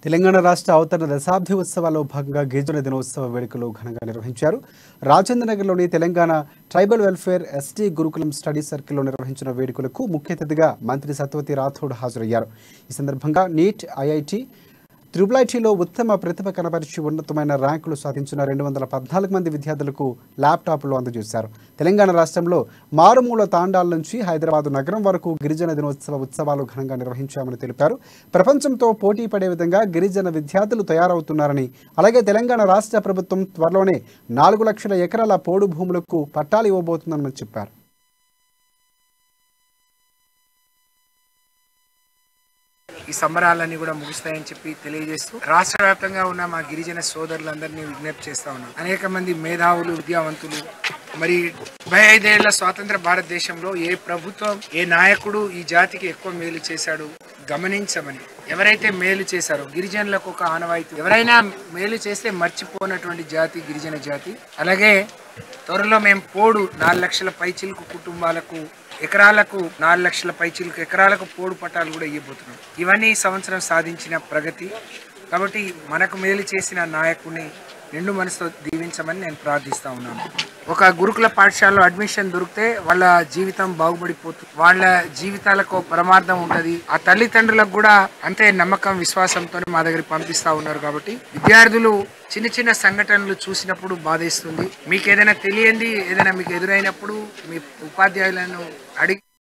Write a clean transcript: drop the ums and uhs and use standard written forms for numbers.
తెలంగాణ రాష్ట్ర అవతరణ దశాబ్ది ఉత్సవాల్లో భాగంగా గిరిజన దినోత్సవ వేడుకలు ఘనంగా నిర్వహించారు. రాజేంద్రనగర్లోని తెలంగాణ ట్రైబల్ వెల్ఫేర్ ఎస్టీ గురుకులం స్టడీ సర్కిల్లో నిర్వహించిన వేడుకలకు ముఖ్య అతిథిగా మంత్రి సత్యవతి రాథోడ్ హాజరయ్యారు. ఈ సందర్భంగా నీట్, ఐఐటి, ట్రిపుల్-ఐటీలో ఉత్తమ ప్రతిభ కనబరిచి ఉన్నతమైన ర్యాంకులు సాధించిన 214 మంది విద్యార్థులకు ల్యాప్టాప్లు అందజేశారు. తెలంగాణ రాష్ట్రంలో మారుమూల తాండాల నుంచి హైదరాబాద్ నగరం వరకు గిరిజన దినోత్సవ ఉత్సవాలు ఘనంగా నిర్వహించామని తెలిపారు. ప్రపంచంతో పోటీ పడే విధంగా గిరిజన విద్యార్థులు తయారవుతున్నారని, అలాగే తెలంగాణ రాష్ట్ర ప్రభుత్వం త్వరలోనే 4 లక్షల ఎకరాల పోడు భూములకు పట్టాలు ఇవ్వబోతుందని చెప్పారు. ఈ సంబరాలన్నీ కూడా ముగుస్తాయని చెప్పి తెలియజేస్తూ రాష్ట్ర వ్యాప్తంగా ఉన్న మా గిరిజన సోదరులందరినీ విజ్ఞప్తి చేస్తా ఉన్నాం. అనేక మంది మేధావులు, విద్యావంతులు, మరి 75 ఏళ్ల స్వాతంత్ర భారతదేశంలో ఏ ప్రభుత్వం, ఏ నాయకుడు ఈ జాతికి ఎక్కువ మేలు చేశాడు గమనించమని. ఎవరైతే మేలు చేశారో గిరిజనులకు ఒక ఆనవాయితీ, ఎవరైనా మేలు చేస్తే మర్చిపోనటువంటి జాతి గిరిజన జాతి. అలాగే త్వరలో మేము పోడు 4 లక్షల పైచిలుకు కుటుంబాలకు ఎకరాలకు 4 లక్షల పైచిలుకు ఎకరాలకు పోడు పట్టాలు కూడా ఇవ్వబోతున్నాం. ఇవన్నీ ఈ సంవత్సరం సాధించిన ప్రగతి. కాబట్టి మనకు మేలు చేసిన నాయకుడిని నిండు మనసుతో దీవించమని నేను ప్రార్థిస్తా ఉన్నాను. ఒక గురుకుల పాఠశాలలో అడ్మిషన్ దొరికితే వాళ్ళ జీవితం బాగుపడిపోతుంది, వాళ్ళ జీవితాలకు పరమార్థం ఉంటుంది. ఆ తల్లిదండ్రులకు కూడా అంతే నమ్మకం, విశ్వాసంతో మా దగ్గర పంపిస్తా ఉన్నారు. కాబట్టి విద్యార్థులు చిన్న చిన్న సంఘటనలు చూసినప్పుడు బాధేస్తుంది. మీకు ఏదైనా తెలియంది, ఏదైనా మీకు ఎదురైనప్పుడు మీ ఉపాధ్యాయులను అడిగి